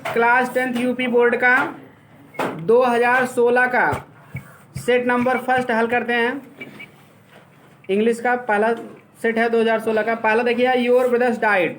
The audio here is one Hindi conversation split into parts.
क्लास 10th यूपी बोर्ड का 2016 का सेट नंबर फर्स्ट हल करते हैं। इंग्लिश का पहला सेट है 2016 का। पहला देखिए, योर ब्रदर्स डाइड,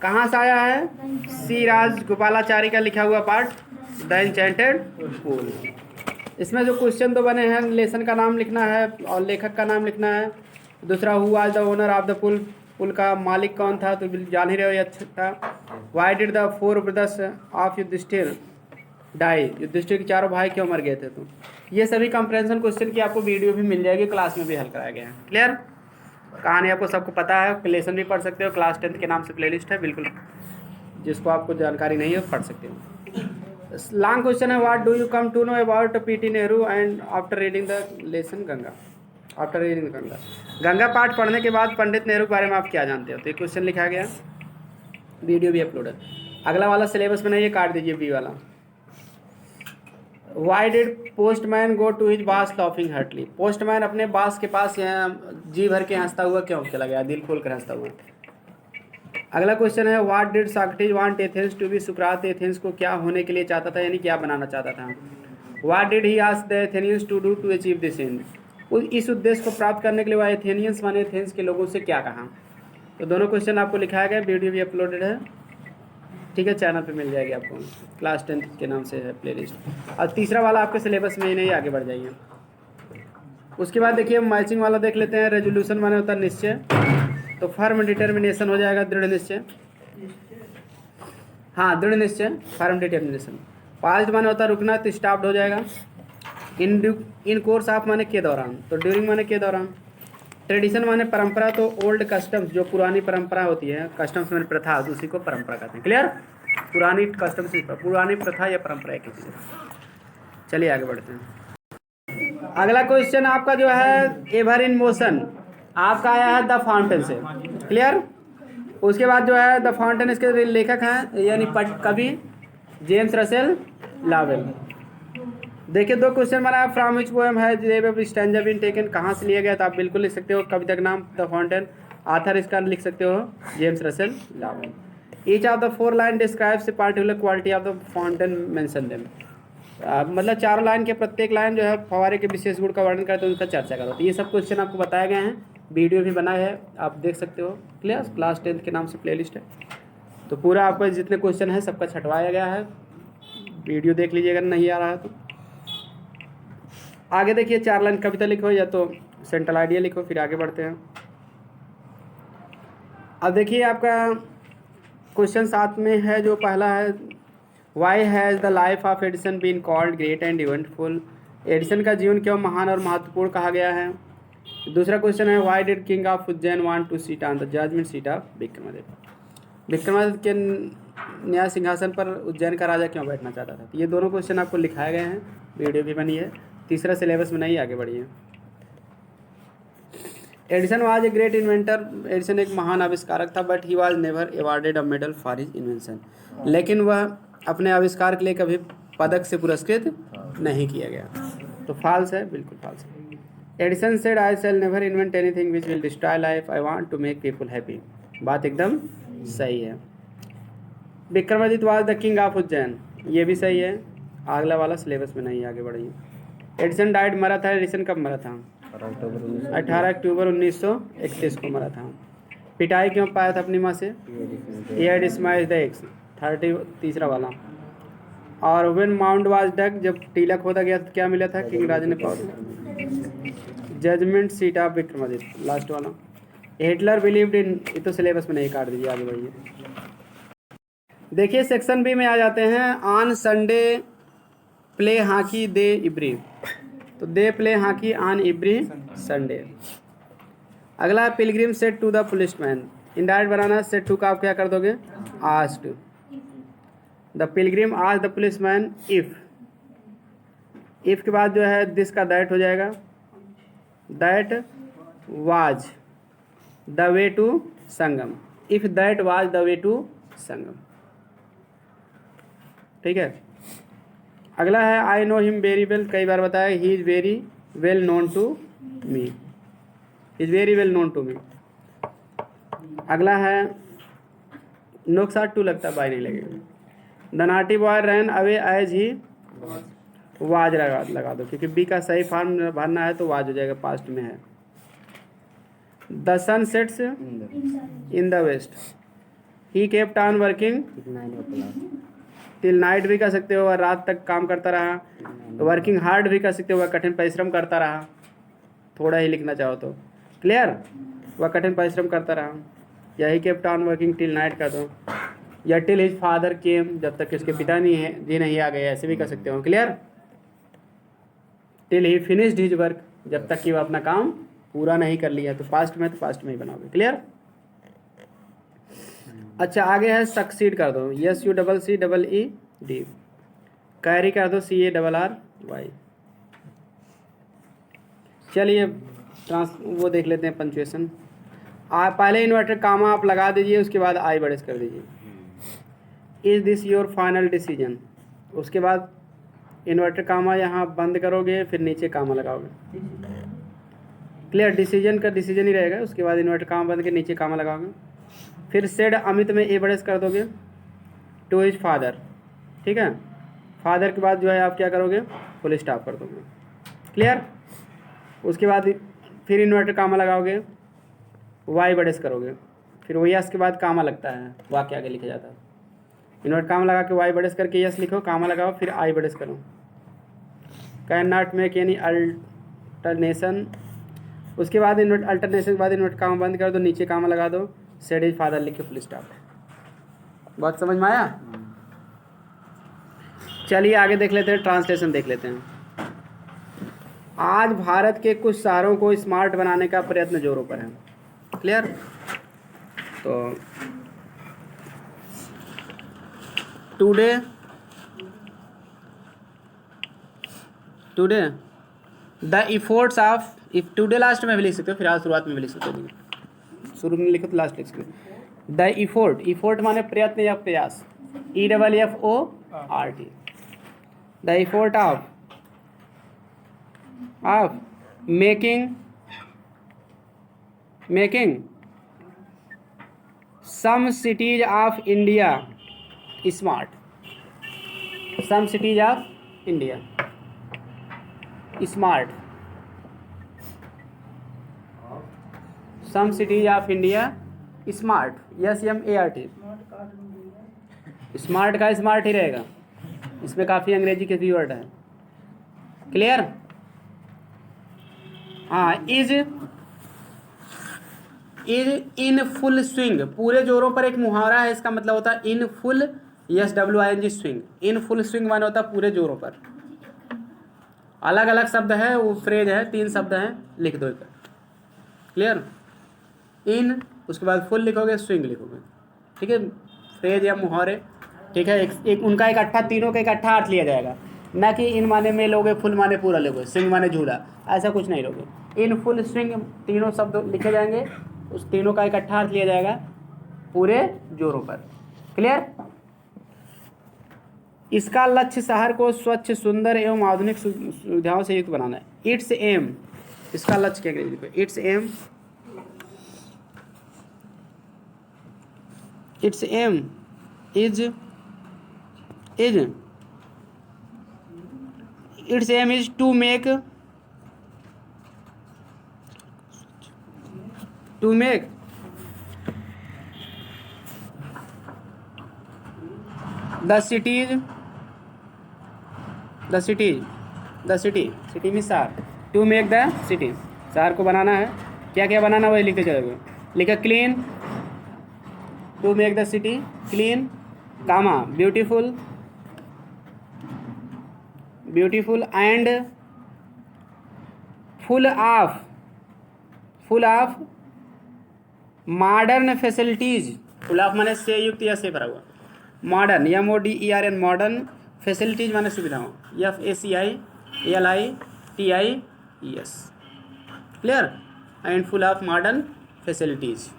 कहाँ से आया है? सी राज गोपालाचारी का लिखा हुआ पार्ट, द एन्चेंटेड पूल। इसमें जो क्वेश्चन तो बने हैं, लेसन का नाम लिखना है और लेखक का नाम लिखना है। दूसरा, who was the owner of the pul, पुल का मालिक कौन था, तो जान ही रहे हो, ये अच्छा था। Why did the four brothers of Yudhishthira die, Yudhishthira के चारों भाई क्यों मर गए थे? तो ये सभी कंप्रेंशन क्वेश्चन की आपको वीडियो भी मिल जाएगी, क्लास में भी हल कराया गया है। क्लियर? कहानी आपको सबको पता है, लेसन भी पढ़ सकते हो, क्लास 10th के नाम से प्लेलिस्ट है, बिल्कुल जिसको आपको जानकारी नहीं है पढ़ सकते हो। लॉन्ग क्वेश्चन है, what do you come to know about PT Nehru and after reading the lesson Ganga? After reading the Ganga, Ganga पाठ पढ़ने के बाद पंडित नेहरू के बारे में आप क्या जानते हो? तो ये क्वेश्चन लिखा गया, वीडियो भी अपलोड है। अगला वाला सिलेबस में नहीं है, काट दीजिए बी वाला। Why did postman go to his boss laughing heartily, postman अपने बास के पास यहाँ जी भर के हंसता हुआ क्यों चला गया, दिल खोल कर हंसता हुआ? अगला क्वेश्चन है, what did Socrates want Athens to be, सुकरात एथेंस को क्या होने के लिए चाहता था, यानी क्या बनाना चाहता था? What did he ask the Athenians to do to achieve this end, इस उद्देश्य को प्राप्त करने के लिए वह एथेनियंस माने एथेंस के लोगों से क्या कहा? तो दोनों क्वेश्चन आपको लिखाया गया, वीडियो भी अपलोडेड है, ठीक है, चैनल पे मिल जाएगी आपको, क्लास 10th के नाम से है प्लेलिस्ट। और तीसरा वाला आपके सिलेबस में ही नहीं, आगे बढ़ जाइए। उसके बाद देखिए मैचिंग वाला देख लेते हैं। रेजोल्यूशन माने होता है निश्चय, तो फर्म डिटर्मिनेशन हो जाएगा दृढ़ निश्चय, हाँ दृढ़ निश्चय, फर्म डिटर्मिनेशन। पास्ट माने होता है रुकना, तो स्टॉप्ड हो जाएगा। इन कोर्स ऑफ माने के दौरान, तो ड्यूरिंग माने के दौरान। ट्रेडिशन माने परंपरा, तो ओल्ड कस्टम्स, जो पुरानी परंपरा होती है, कस्टम्स माने प्रथा, उसी को परंपरा कहते हैं। क्लियर? पुरानी कस्टम्स, पुरानी प्रथा या परंपरा एक ही चीज़ है। चलिए आगे बढ़ते हैं। अगला क्वेश्चन आपका जो है, एवर इन मोशन, आपका आया है द फाउंटेन से। क्लियर? उसके बाद जो है द फाउंटेन, इसके लेखक हैं यानी कवि जेम्स रसेल लावेल। देखिए दो क्वेश्चन बनाया, फ्रॉम विच पोएम है स्टैंजा बीन टेकन, कहाँ से लिया गया? तो आप बिल्कुल लिख सकते हो कविता का नाम द फाउंटेन, आथर इसका लिख सकते हो जेम्स रसेल लावेल। Each of the four line describes a particular quality of the fountain mention them, मतलब चारों लाइन के प्रत्येक लाइन जो है फवारे के विशेष गुण का वर्णन करते हैं, उनका चर्चा करो। तो ये सब क्वेश्चन आपको बताए गए हैं, वीडियो भी बना है, आप देख सकते हो। क्लियर? क्लास 10th के नाम से प्लेलिस्ट है, तो पूरा आपको जितने क्वेश्चन है सबका छटवाया गया है, वीडियो देख लीजिए अगर नहीं आ रहा है तो। आगे देखिए, 4 लाइन कविता लिखो या तो सेंट्रल आइडिया लिखो, फिर आगे बढ़ते हैं। अब देखिए आपका क्वेश्चन 7 में है, जो पहला है, why has the life of Edison been called great and eventful, Edison का जीवन क्यों महान और महत्वपूर्ण कहा गया है? दूसरा क्वेश्चन है, why did king of Ujjain want to sit on the judgement seat of Vikramaditya, Vikramaditya के न्याय सिंहासन पर उज्जैन का राजा क्यों बैठना चाहता था? तो ये दोनों क्वेश्चन आपको लिखाए गए हैं, वीडियो भी बनी है। तीसरा सिलेबस में नहीं, आगे बढ़िए। Edison was a great inventor, Edison एक महान आविष्कारक था, but he was never awarded a medal for his invention, लेकिन वह अपने आविष्कार के लिए कभी पदक से पुरस्कृत नहीं किया गया। तो फॉल्स है, बिल्कुल फॉल्स है। Edison said I shall never invent anything which will destroy life, I want to make people happy, बात एकदम सही है। Vikramaditya was the king of Ujjain, ये भी सही है। अगला वाला सिलेबस में नहीं, आगे बढ़िए। एडिसन डाइड, मरा था, एडिसन कब मरा था? 18 अक्टूबर 1931 को मरा था। पिटाई क्यों पाया था अपनी माँ से? एयर स्मैश द एग्स, 30 तीसरा वाला। और व्हेन माउंट वाज डग, जब टीला खोदा गया तो क्या मिला था? किंग राज ने power, judgement seat of Vikramaditya, last वाला। हिटलर बिलीव्ड इन, ये तो सिलेबस में नहीं, काट दीजिए, आगे बढ़िए। देखिए सेक्शन बी में आ जाते हैं। On Sunday play hockey they every, तो they play hockey on every Sunday. अगला pilgrim said to the policeman, indirect बनाना, सेट टू का आप क्या कर दोगे? Asked. The pilgrim asked the policeman if, if के बाद जो है दिस का दैट हो जाएगा, that was the way to Sangam, if that was the way to Sangam, ठीक है। अगला है I know him very well, कई बार बताया, he is very well known to me, is very well known to me. अगला है नोक्साट टू लगता, बाय नहीं लगेगा। The naughty boy ran away as he was लगा दो, क्योंकि बी का सही फॉर्म भरना है तो वाज हो जाएगा, पास्ट में है। The sun sets in the west, he kept on working till night भी कह सकते हो, वह रात तक काम करता रहा। वर्किंग हार्ड भी कह सकते हो, वह कठिन परिश्रम करता रहा, थोड़ा ही लिखना चाहो तो। क्लियर, वह कठिन परिश्रम करता रहा, या ही kept on working till night कर दो, या टिल हिज फादर केम, जब तक इसके पिता नहीं है जी नहीं आ गए, ऐसे भी कर सकते हो। क्लियर, टिल ही फिनिश्ड हिज वर्क, जब तक कि वह अपना काम पूरा नहीं कर लिया, तो पास्ट में ही बनाओगे। क्लियर। अच्छा, आगे है सक्सीड कर दो, yes U double C double E D, carry कर दो C A double R Y. चलिए वो देख लेते हैं पंचुएशन। पहले इन्वर्टर कामा आप लगा दीजिए, उसके बाद आई बड़ेस कर दीजिए। Is this your final decision, उसके बाद इन्वर्टर कामा यहाँ बंद करोगे, फिर नीचे कामा लगाओगे। क्लियर, डिसीजन का डिसीजन ही रहेगा, उसके बाद इन्वर्टर कामा बंद के नीचे कामा लगाओगे। फिर सेड अमित में ए बड़ेस कर दोगे टू हिज फादर, ठीक है। फादर के बाद जो है आप क्या करोगे, फुल स्टॉप कर दोगे। क्लियर, उसके बाद फिर इन्वर्टर कामा लगाओगे, वाई बड़ेस करोगे, फिर वो यस के बाद कामा लगता है, वाक्य आगे लिखा जाता है। इन्वर्टर कामा लगा के वाई बड़ेस करके यस लिखो, कामा लगाओ, फिर आई बड़ेस करो। Can not make any alternation, उसके बाद इन्वर्ट अल्टरनेशन के बाद इन्वर्टर कामा बंद कर दो, नीचे कामा लगा दो, सेड इज फादर लिख के फुल स्टॉप। बात समझ में आया। चलिए आगे देख लेते हैं, ट्रांसलेशन देख लेते हैं। आज भारत के कुछ शहरों को स्मार्ट बनाने का प्रयत्न जोरों पर है। क्लियर, तो today the efforts of, if today last में भी लिख सकते हो, फिर आज शुरुआत में भी लिख सकते हो, शुरू में लिखो तो लास्ट लिख सकते हो। द इफोर्ट माने प्रयत्न या प्रयास, EFFORT, the effort of making some cities of India smart, some cities of India smart, some cities of India smart, SMART। Smart का स्मार्ट ही रहेगा, इसमें काफ़ी अंग्रेजी के भी वर्ड है। क्लियर, हाँ। इज इन फुल स्विंग, पूरे जोरों पर एक मुहावरा है, इसका मतलब होता है in full, SWING swing. In full swing माने होता है पूरे जोरों पर। अलग अलग शब्द है, वो फ्रेज है, 3 शब्द हैं, लिख दो इधर। क्लियर, इन, उसके बाद फुल लिखोगे, स्विंग लिखोगे, ठीक है, फ्रेज या मुहावरे, ठीक है। एक उनका इकट्ठा, तीनों का इकट्ठा अर्थ लिया जाएगा, ना कि इन माने में लोगे, फुल माने पूरा लोगे, स्विंग माने झूला, ऐसा कुछ नहीं लोगे। इन फुल स्विंग तीनों शब्द लिखे जाएंगे, उस तीनों का इकट्ठा अर्थ लिया जाएगा पूरे जोरों पर। क्लियर, इसका लक्ष्य शहर को स्वच्छ, सुंदर एवं आधुनिक सुविधाओं से युक्त बनाना है। इट्स एम, इसका लक्ष्य क्या करेंगे, it's aim is to make the city में शहर, टू मेक द सिटी, शहर को बनाना है। क्या क्या बनाना वही लिखते चलोगे, लिखा clean, to make the city clean, comma beautiful and full of modern facilities. Full of माने से युक्त या से भरा हुआ, मॉडर्न MODERN मॉडर्न, फैसिलिटीज माने सुविधाओं, FACILITIES। Clear, and full of modern facilities.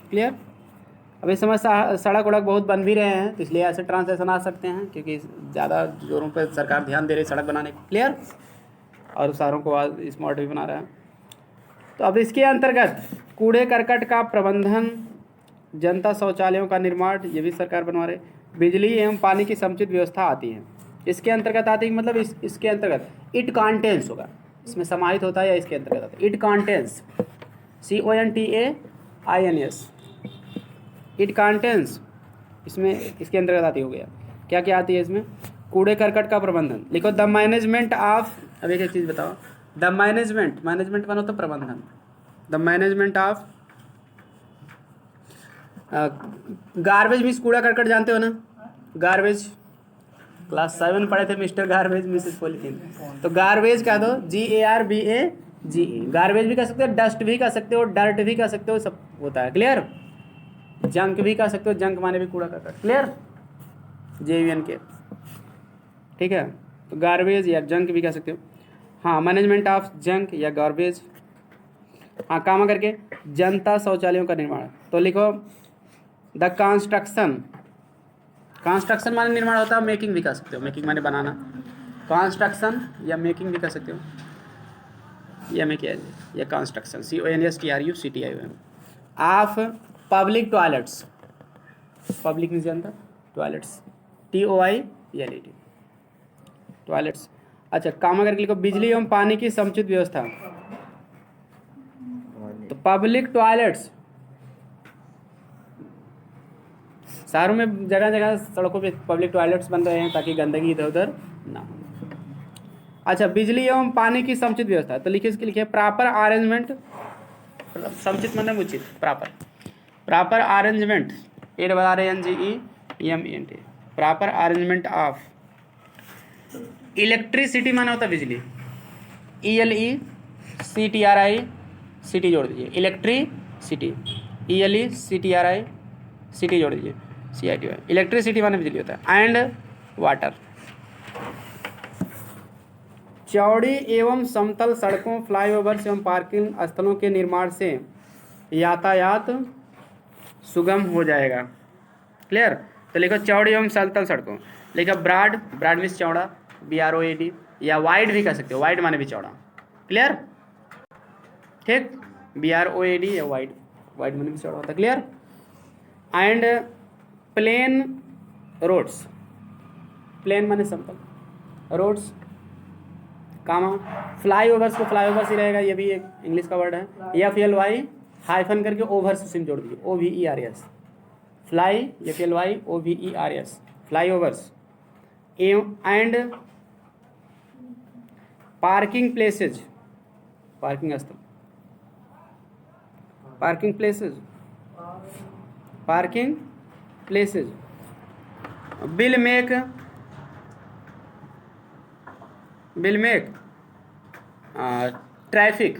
Clear, अभी समय सड़क वड़क बहुत बन भी रहे हैं, तो इसलिए ऐसे ट्रांसलेशन आ सकते हैं, क्योंकि ज़्यादा जोरों पर सरकार ध्यान दे रही है सड़क बनाने को। क्लियर, और शहरों को आज स्मार्ट भी बना रहा है। तो अब इसके अंतर्गत कूड़े करकट का प्रबंधन, जनता शौचालयों का निर्माण, ये भी सरकार बनवा रही, बिजली एवं पानी की समुचित व्यवस्था आती है। इसके अंतर्गत आती है मतलब इसके अंतर्गत इट कंटेंस होगा, इसमें समाहित होता है या इसके अंतर्गत आता है। It contains CONTAINS it contains इसमें इसके अंतर्गत आती हो गया। क्या क्या आती है इसमें? कूड़े करकट का प्रबंधन। लिखो द मैनेजमेंट ऑफ, अब एक चीज़ बताओ, द मैनेजमेंट, मैनेजमेंट मानो तो प्रबंधन, the management of garbage means कूड़ा करकट, जानते हो ना गार्बेज, क्लास 7 पढ़े थे मिस्टर गार्बेज मिसेस पॉलीथीन। तो गार्बेज कह दो GARBAGE, गार्बेज भी कह सकते हो, डस्ट भी कह सकते हो, डर्ट भी कह सकते हो, सब होता है। क्लियर? जंक भी कह सकते हो, जंक माने भी कूड़ा करकट। क्लियर? JUN के, ठीक है। तो गार्बेज या जंक भी कह सकते हो। हाँ, मैनेजमेंट ऑफ जंक या गार्बेज। हाँ, काम करके जनता शौचालयों का निर्माण। तो लिखो द कंस्ट्रक्शन, कंस्ट्रक्शन माने निर्माण होता है, मेकिंग भी कह सकते हो, मेकिंग माने बनाना, कंस्ट्रक्शन या मेकिंग भी कह सकते हो, या में क्या या construction CONSTRUCTION of public toilets, public में जानता, टॉयलेट्स TOILET टॉयलेट्स। अच्छा, काम करके लिखो बिजली एवं पानी की समुचित व्यवस्था। तो पब्लिक टॉयलेट्स शहरों में जगह जगह सड़कों पे पब्लिक टॉयलेट्स बन रहे हैं ताकि गंदगी इधर उधर ना हो। अच्छा, बिजली एवं पानी की समुचित व्यवस्था। तो लिखिए, इसके लिखिए प्रॉपर अरेंजमेंट, समुचित मतलब उचित, proper arrangement ARRANGEMENT proper arrangement of electricity माना होता है बिजली, ELECTRICITY जोड़ दीजिए, इलेक्ट्रिसिटी ELECTRICITY जोड़ दीजिए CITY, इलेक्ट्रिसिटी माने बिजली होता है। एंड वाटर, चौड़ी एवं समतल सड़कों, फ्लाईओवर्स एवं पार्किंग स्थलों के निर्माण से यातायात सुगम हो जाएगा। क्लियर? तो लिखो चौड़ी एवं समतल सड़कों, लिखो ब्रॉड, ब्रॉड मीन्स चौड़ा BROAD, या वाइड भी कह सकते हो, वाइड माने भी चौड़ा। क्लियर? ठीक, BROAD या वाइड, वाइड माने भी चौड़ा होता है। Clear? And plain roads, plain माने समतल, रोड्स कामा फ्लाईओवर्स को फ्लाईओवर्स ही रहेगा, ये भी एक इंग्लिश का वर्ड है, FLY हाइफन करके ओवर्स सिम जोड़ दीजिए OVERS, fly FLY OVERS flyovers. And parking places, parking स्थल, parking places, parking places will make traffic,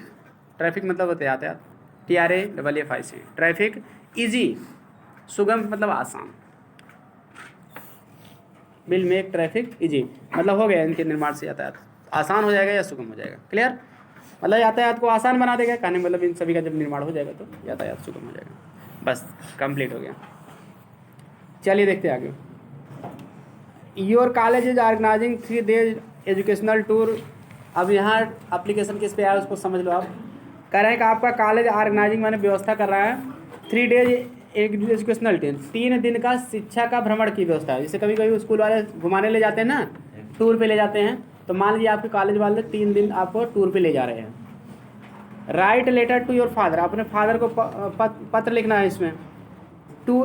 traffic मतलब होते यातायात, TRAFFIC ट्रैफिक इजी, सुगम मतलब आसान, विल मेक ट्रैफिक इजी मतलब हो गया इनके निर्माण से यातायात आसान हो जाएगा या सुगम हो जाएगा। क्लियर? मतलब यातायात को आसान बना देगा, कहने मतलब इन सभी का जब निर्माण हो जाएगा तो यातायात सुगम हो जाएगा। बस कंप्लीट हो गया। चलिए देखते हैं आगे। Your college is organising 3 days educational tour. अब यहाँ एप्लीकेशन किस पे आया उसको समझ लो आप। कह रहे हैं कि आपका कॉलेज ऑर्गेनाइजिंग मैंने व्यवस्था कर रहा है 3 days एजुकेशनल टूर, 3 दिन का शिक्षा का भ्रमण की व्यवस्था है। जैसे कभी कभी स्कूल वाले घुमाने ले जाते हैं ना, टूर पे ले जाते हैं, तो मान लीजिए आपके कॉलेज वाले 3 दिन आपको टूर पे ले जा रहे हैं। Write letter to your father, अपने फादर को पत्र लिखना है इसमें, टू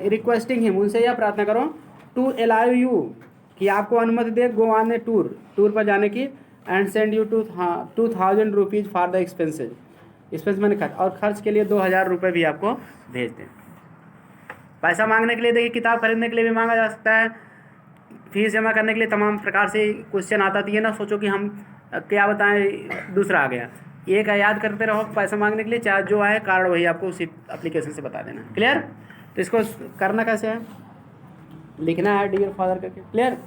रिक्वेस्टिंग हिम, उनसे यह प्रार्थना करो, टू अलाउ यू कि आपको अनुमति दे go on a tour, tour पर जाने की, and send you 2000 rupees for the expenses, expense मैंने खर्च, और खर्च के लिए 2000 रुपये भी आपको भेज दें। पैसा मांगने के लिए देखिए, किताब खरीदने के लिए भी मांगा जा सकता है, फीस जमा करने के लिए तमाम प्रकार से क्वेश्चन आता है। ना सोचो कि हम क्या बताएं, दूसरा आ गया, एक याद करते रहो पैसा मांगने के लिए, चाहे जो आए कारण वही आपको उसी एप्लीकेशन से बता देना। क्लियर? तो इसको करना कैसे है, लिखना है डियर फादर करके। क्लियर?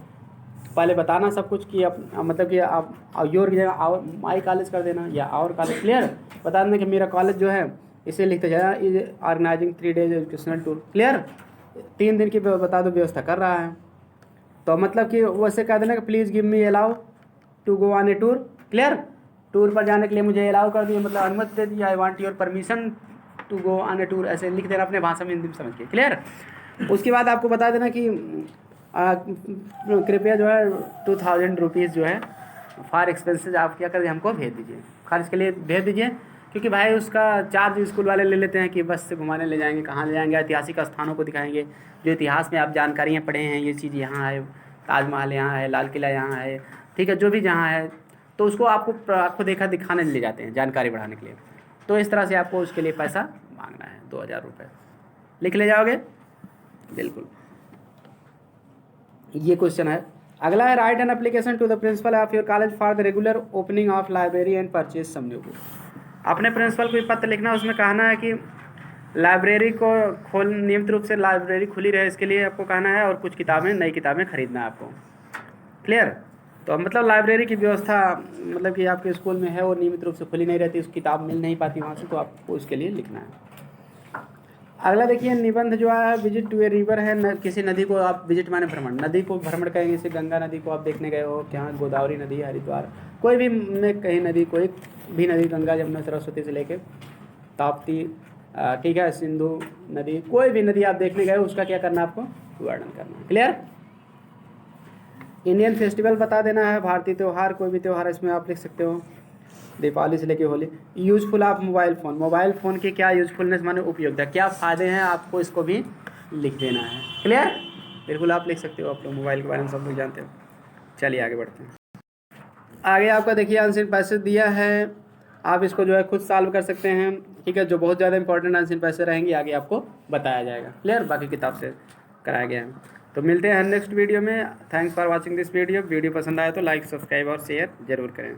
पहले बताना सब कुछ कि मतलब कि आप योर की जगह माई कॉलेज कर देना या आवर कॉलेज। क्लियर? बता देना कि मेरा कॉलेज जो है इसे लिखते जाना, is organising 3 days educational tour. Clear? 3 दिन की बता दो व्यवस्था कर रहा है, तो मतलब कि वैसे कह देना कि please give me allow to go on a tour. Clear? Tour पर जाने के लिए मुझे अलाउ कर दिए, मतलब अनुमति दे दी, I want your permission to go on a tour, ऐसे लिख देना अपने भाषा में, हिंदी में समझ के। क्लियर? उसके बाद आपको बता देना कि कृपया जो है 2000 रुपीज़ जो है फॉर एक्सपेंसेज आप क्या करिए, हमको भेज दीजिए, खर्च के लिए भेज दीजिए, क्योंकि भाई उसका चार्ज स्कूल वाले ले लेते हैं कि बस से घुमाने ले जाएंगे, कहाँ ले जाएंगे, ऐतिहासिक स्थानों को दिखाएंगे, जो इतिहास में आप जानकारियाँ पढ़े हैं, ये चीज़ यहाँ है, ताजमहल यहाँ है, लाल किला यहाँ है, ठीक है, जो भी जहाँ है, तो उसको आपको देखा दिखाने ले जाते हैं जानकारी बढ़ाने के लिए। तो इस तरह से आपको उसके लिए पैसा मांगना है 2000 रुपये। लिख ले जाओगे, बिल्कुल। ये क्वेश्चन है। अगला है write an application to the principal of your college for the regular opening of library and purchase some new book. अपने प्रिंसिपल को पत्र लिखना, उसमें कहना है कि लाइब्रेरी को नियमित रूप से लाइब्रेरी खुली रहे, इसके लिए आपको कहना है, और कुछ किताबें, नई किताबें खरीदना है आपको। क्लियर? तो मतलब लाइब्रेरी की व्यवस्था मतलब कि आपके स्कूल में है और नियमित रूप से खुली नहीं रहती, उस किताब मिल नहीं पाती वहाँ से, तो आपको उसके लिए लिखना है। अगला देखिए निबंध जो है, विजिट टू ए रिवर है, किसी नदी को आप विजिट माने भ्रमण, नदी को भ्रमण करेंगे, जैसे गंगा नदी को आप देखने गए हो, क्या गोदावरी नदी, हरिद्वार, कोई भी में कहीं नदी, कोई भी नदी, गंगा जमुना सरस्वती से लेके ताप्ती, ठीक है, सिंधु नदी, कोई भी नदी आप देखने गए, उसका क्या करना है, आपको वर्णन करना है। क्लियर? इंडियन फेस्टिवल बता देना है, भारतीय त्यौहार, कोई भी त्यौहार इसमें आप लिख सकते हो, दीपावली से लेके Holi. Useful of mobile phone, mobile phone की क्या यूजफुलनेस माने उपयोगिता, क्या फ़ायदे हैं, आपको इसको भी लिख देना है। क्लियर? बिल्कुल आप लिख सकते हो, आप लोग मोबाइल के बारे में सब लोग जानते हो। चलिए आगे बढ़ते हैं। आगे आपका देखिए आंसर पैसेज दिया है, आप इसको जो है खुद सॉल्व कर सकते हैं, ठीक है, जो बहुत ज़्यादा इंपॉर्टेंट आंसर पैसेज रहेंगे आगे आपको बताया जाएगा। क्लियर? बाकी किताब से कराया गया है। तो मिलते हैं नेक्स्ट वीडियो में। Thanks for watching this video. Video पसंद आया तो लाइक, सब्सक्राइब और शेयर जरूर करें।